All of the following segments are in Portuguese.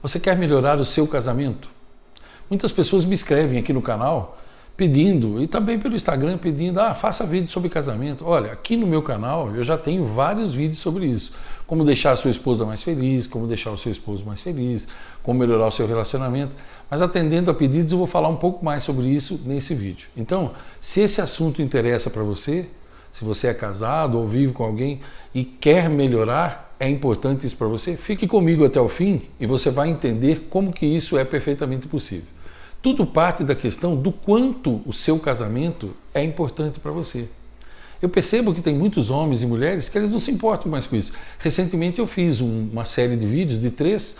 Você quer melhorar o seu casamento? Muitas pessoas me escrevem aqui no canal pedindo, e também pelo Instagram pedindo, faça vídeo sobre casamento. Olha, aqui no meu canal eu já tenho vários vídeos sobre isso. Como deixar a sua esposa mais feliz, como deixar o seu esposo mais feliz, como melhorar o seu relacionamento. Mas atendendo a pedidos eu vou falar um pouco mais sobre isso nesse vídeo. Então, se esse assunto interessa para você, se você é casado ou vive com alguém e quer melhorar, é importante isso para você, fique comigo até o fim e você vai entender como que isso é perfeitamente possível. Tudo parte da questão do quanto o seu casamento é importante para você. Eu percebo que tem muitos homens e mulheres que eles não se importam mais com isso. Recentemente eu fiz uma série de vídeos de 3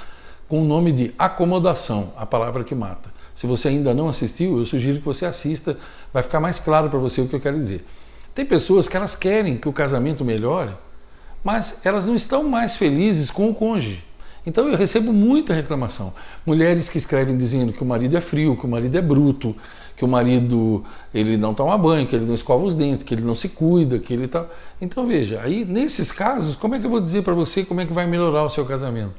com o nome de acomodação, a palavra que mata. Se você ainda não assistiu, eu sugiro que você assista, vai ficar mais claro para você o que eu quero dizer. Tem pessoas que elas querem que o casamento melhore, mas elas não estão mais felizes com o cônjuge. Então eu recebo muita reclamação. Mulheres que escrevem dizendo que o marido é frio, que o marido é bruto, que o marido ele não toma banho, que ele não escova os dentes, que ele não se cuida, que ele tá... Então veja, aí nesses casos, como é que eu vou dizer para você como é que vai melhorar o seu casamento?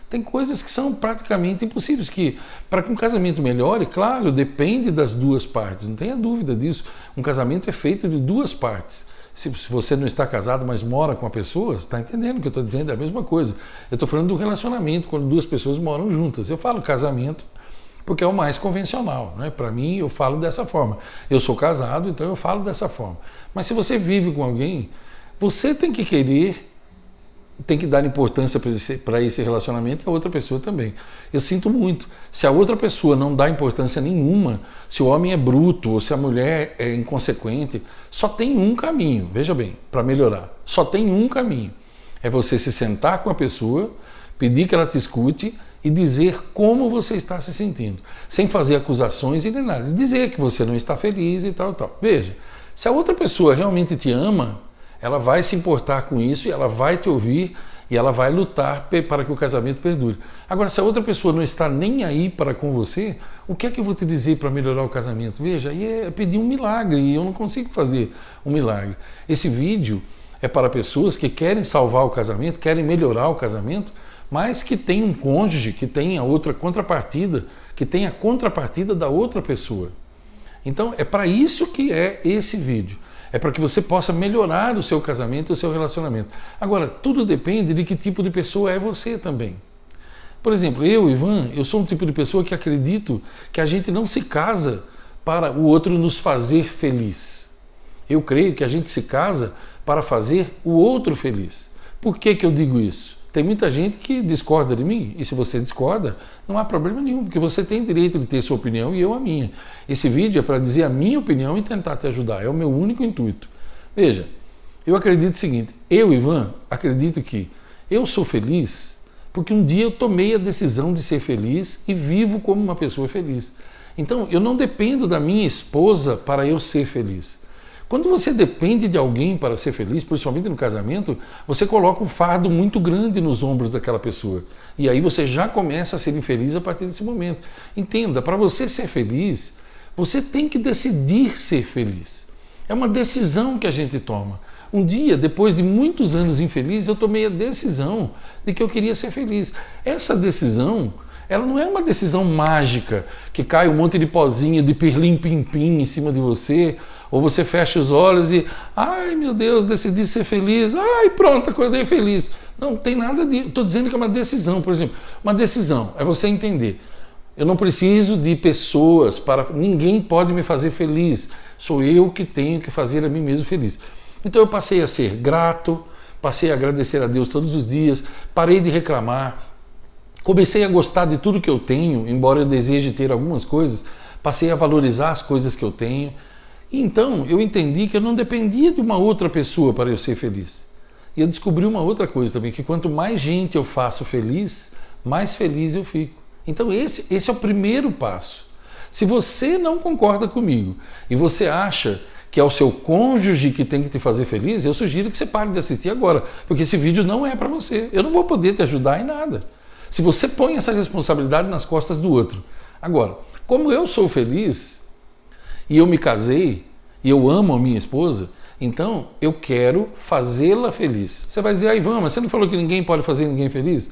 Tem coisas que são praticamente impossíveis, que para que um casamento melhore, claro, depende das duas partes, não tenha dúvida disso. Um casamento é feito de duas partes. Se você não está casado, mas mora com a pessoa, você está entendendo o que eu estou dizendo? É a mesma coisa. Eu estou falando do relacionamento, quando duas pessoas moram juntas. Eu falo casamento porque é o mais convencional, né? Para mim, eu falo dessa forma. Eu sou casado, então eu falo dessa forma. Mas se você vive com alguém, você tem que querer, tem que dar importância para esse relacionamento e a outra pessoa também. Eu sinto muito. Se a outra pessoa não dá importância nenhuma, se o homem é bruto ou se a mulher é inconsequente, só tem um caminho, veja bem, para melhorar. Só tem um caminho. É você se sentar com a pessoa, pedir que ela te escute e dizer como você está se sentindo. Sem fazer acusações e nem nada. Dizer que você não está feliz e tal, tal. Veja, se a outra pessoa realmente te ama, ela vai se importar com isso e ela vai te ouvir e ela vai lutar para que o casamento perdure. Agora, se a outra pessoa não está nem aí para com você, o que é que eu vou te dizer para melhorar o casamento? Veja, aí é pedir um milagre e eu não consigo fazer um milagre. Esse vídeo é para pessoas que querem salvar o casamento, querem melhorar o casamento, mas que tem um cônjuge, que tem a outra contrapartida, que tem a contrapartida da outra pessoa. Então, é para isso que é esse vídeo. É para que você possa melhorar o seu casamento e o seu relacionamento. Agora, tudo depende de que tipo de pessoa é você também. Por exemplo, eu, Ivan, eu sou um tipo de pessoa que acredito que a gente não se casa para o outro nos fazer feliz. Eu creio que a gente se casa para fazer o outro feliz. Por que eu digo isso? Tem muita gente que discorda de mim, e se você discorda, não há problema nenhum, porque você tem direito de ter sua opinião e eu a minha. Esse vídeo é para dizer a minha opinião e tentar te ajudar, é o meu único intuito. Veja, eu acredito o seguinte, eu, Ivan, acredito que eu sou feliz porque um dia eu tomei a decisão de ser feliz e vivo como uma pessoa feliz. Então, eu não dependo da minha esposa para eu ser feliz. Quando você depende de alguém para ser feliz, principalmente no casamento, você coloca um fardo muito grande nos ombros daquela pessoa. E aí você já começa a ser infeliz a partir desse momento. Entenda, para você ser feliz, você tem que decidir ser feliz. É uma decisão que a gente toma. Um dia, depois de muitos anos infeliz, eu tomei a decisão de que eu queria ser feliz. Essa decisão, ela não é uma decisão mágica, que cai um monte de pozinho de pirlim-pim-pim em cima de você, ou você fecha os olhos e, ai meu Deus, decidi ser feliz, ai pronto, acordei feliz. Não tem nada disso, estou dizendo que é uma decisão, por exemplo. Uma decisão é você entender, eu não preciso de pessoas, ninguém pode me fazer feliz, sou eu que tenho que fazer a mim mesmo feliz. Então eu passei a ser grato, passei a agradecer a Deus todos os dias, parei de reclamar, comecei a gostar de tudo que eu tenho, embora eu deseje ter algumas coisas, passei a valorizar as coisas que eu tenho. Então, eu entendi que eu não dependia de uma outra pessoa para eu ser feliz. E eu descobri uma outra coisa também, que quanto mais gente eu faço feliz, mais feliz eu fico. Então, esse é o primeiro passo. Se você não concorda comigo e você acha que é o seu cônjuge que tem que te fazer feliz, eu sugiro que você pare de assistir agora, porque esse vídeo não é para você. Eu não vou poder te ajudar em nada. Se você põe essa responsabilidade nas costas do outro. Agora, como eu sou feliz e eu me casei e eu amo a minha esposa, então eu quero fazê-la feliz. Você vai dizer, Ivan, mas você não falou que ninguém pode fazer ninguém feliz?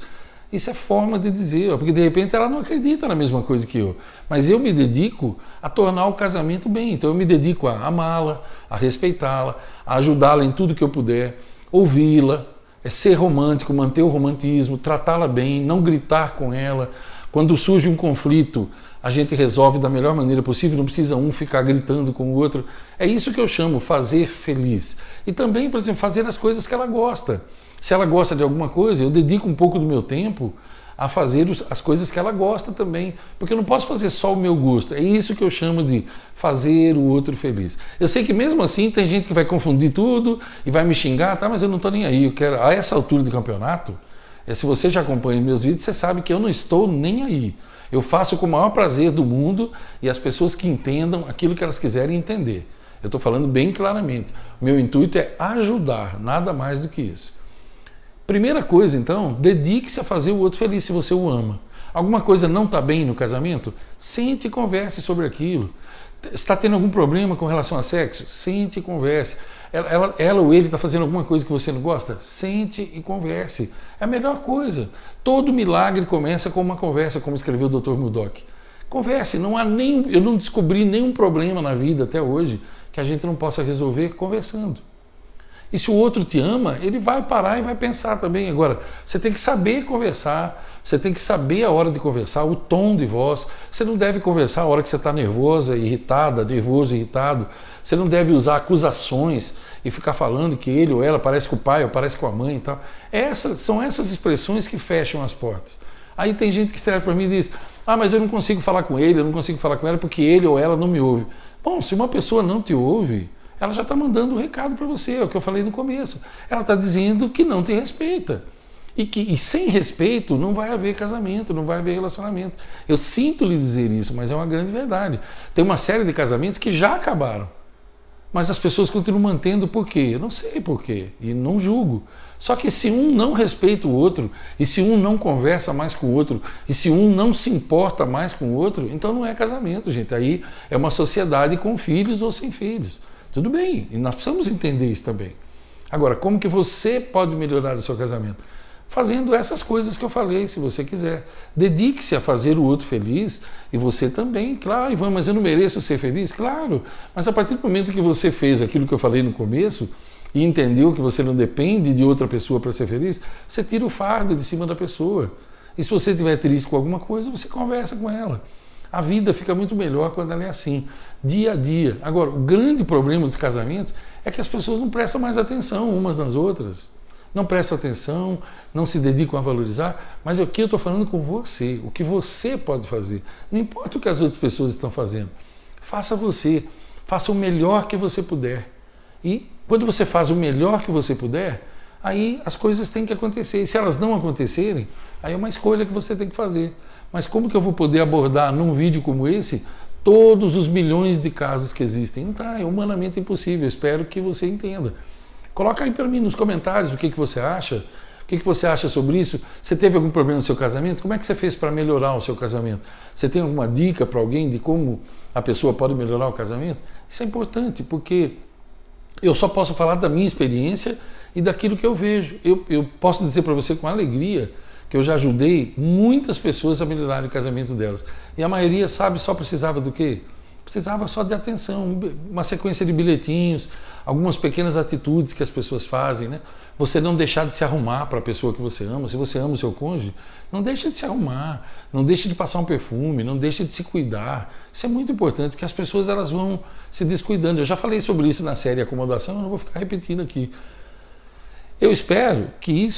Isso é forma de dizer, porque de repente ela não acredita na mesma coisa que eu. Mas eu me dedico a tornar o casamento bem. Então eu me dedico a amá-la, a respeitá-la, a ajudá-la em tudo que eu puder, ouvi-la, ser romântico, manter o romantismo, tratá-la bem, não gritar com ela. Quando surge um conflito, a gente resolve da melhor maneira possível, não precisa um ficar gritando com o outro. É isso que eu chamo fazer feliz. E também, por exemplo, fazer as coisas que ela gosta. Se ela gosta de alguma coisa, eu dedico um pouco do meu tempo a fazer as coisas que ela gosta também. Porque eu não posso fazer só o meu gosto. É isso que eu chamo de fazer o outro feliz. Eu sei que mesmo assim tem gente que vai confundir tudo e vai me xingar, tá? Mas eu não estou nem aí. Eu quero, a essa altura do campeonato, se você já acompanha meus vídeos, você sabe que eu não estou nem aí. Eu faço com o maior prazer do mundo e as pessoas que entendam aquilo que elas quiserem entender. Eu estou falando bem claramente. O meu intuito é ajudar, nada mais do que isso. Primeira coisa, então, dedique-se a fazer o outro feliz se você o ama. Alguma coisa não está bem no casamento? Sente e converse sobre aquilo. Está tendo algum problema com relação a sexo? Sente e converse. Ela ou ele está fazendo alguma coisa que você não gosta? Sente e converse. É a melhor coisa. Todo milagre começa com uma conversa, como escreveu o Dr. Murdock. Converse, eu não descobri nenhum problema na vida até hoje que a gente não possa resolver conversando. E se o outro te ama, ele vai parar e vai pensar também. Agora, você tem que saber conversar, você tem que saber a hora de conversar, o tom de voz. Você não deve conversar a hora que você está nervosa, irritada, nervoso, irritado. Você não deve usar acusações e ficar falando que ele ou ela parece com o pai ou parece com a mãe e tal. São essas expressões que fecham as portas. Aí tem gente que escreve para mim e diz: ah, mas eu não consigo falar com ele, eu não consigo falar com ela porque ele ou ela não me ouve. Bom, se uma pessoa não te ouve, ela já está mandando um recado para você, é o que eu falei no começo. Ela está dizendo que não te respeita. E sem respeito não vai haver casamento, não vai haver relacionamento. Eu sinto lhe dizer isso, mas é uma grande verdade. Tem uma série de casamentos que já acabaram. Mas as pessoas continuam mantendo por quê? Eu não sei por quê, e não julgo. Só que se um não respeita o outro, e se um não conversa mais com o outro, e se um não se importa mais com o outro, então não é casamento, gente. Aí é uma sociedade com filhos ou sem filhos. Tudo bem, e nós precisamos entender isso também. Agora, como que você pode melhorar o seu casamento? Fazendo essas coisas que eu falei, se você quiser. Dedique-se a fazer o outro feliz e você também. Claro, Ivan, mas eu não mereço ser feliz? Claro, mas a partir do momento que você fez aquilo que eu falei no começo e entendeu que você não depende de outra pessoa para ser feliz, você tira o fardo de cima da pessoa. E se você estiver triste com alguma coisa, você conversa com ela. A vida fica muito melhor quando ela é assim, dia a dia. Agora, o grande problema dos casamentos é que as pessoas não prestam mais atenção umas nas outras. Não prestam atenção, não se dedicam a valorizar, mas aqui eu estou falando com você, o que você pode fazer. Não importa o que as outras pessoas estão fazendo. Faça você, faça o melhor que você puder. E quando você faz o melhor que você puder, aí as coisas têm que acontecer. E se elas não acontecerem, aí é uma escolha que você tem que fazer. Mas como que eu vou poder abordar num vídeo como esse todos os milhões de casos que existem? Não tá, é humanamente impossível. Eu espero que você entenda. Coloca aí para mim nos comentários o que você acha. O que você acha sobre isso? Você teve algum problema no seu casamento? Como é que você fez para melhorar o seu casamento? Você tem alguma dica para alguém de como a pessoa pode melhorar o casamento? Isso é importante, porque eu só posso falar da minha experiência e daquilo que eu vejo. Eu posso dizer para você com alegria que eu já ajudei muitas pessoas a melhorarem o casamento delas. E a maioria, sabe, só precisava do quê? Precisava só de atenção, uma sequência de bilhetinhos, algumas pequenas atitudes que as pessoas fazem, né? Você não deixar de se arrumar para a pessoa que você ama. Se você ama o seu cônjuge, não deixe de se arrumar, não deixe de passar um perfume, não deixe de se cuidar. Isso é muito importante, porque as pessoas elas vão se descuidando. Eu já falei sobre isso na série Acomodação, eu não vou ficar repetindo aqui. Eu espero que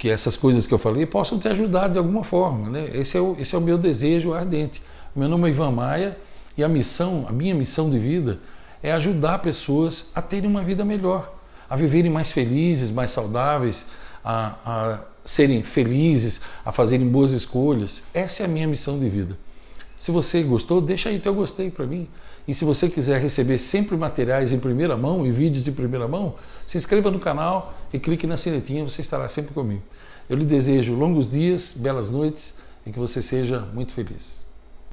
essas coisas que eu falei possam te ajudar de alguma forma, né? Esse é o meu desejo ardente. O meu nome é Ivan Maia e a minha missão de vida é ajudar pessoas a terem uma vida melhor, a viverem mais felizes, mais saudáveis, a serem felizes, a fazerem boas escolhas. Essa é a minha missão de vida. Se você gostou, deixa aí teu gostei para mim. E se você quiser receber sempre materiais em primeira mão e vídeos de primeira mão, se inscreva no canal e clique na sinetinha, você estará sempre comigo. Eu lhe desejo longos dias, belas noites e que você seja muito feliz.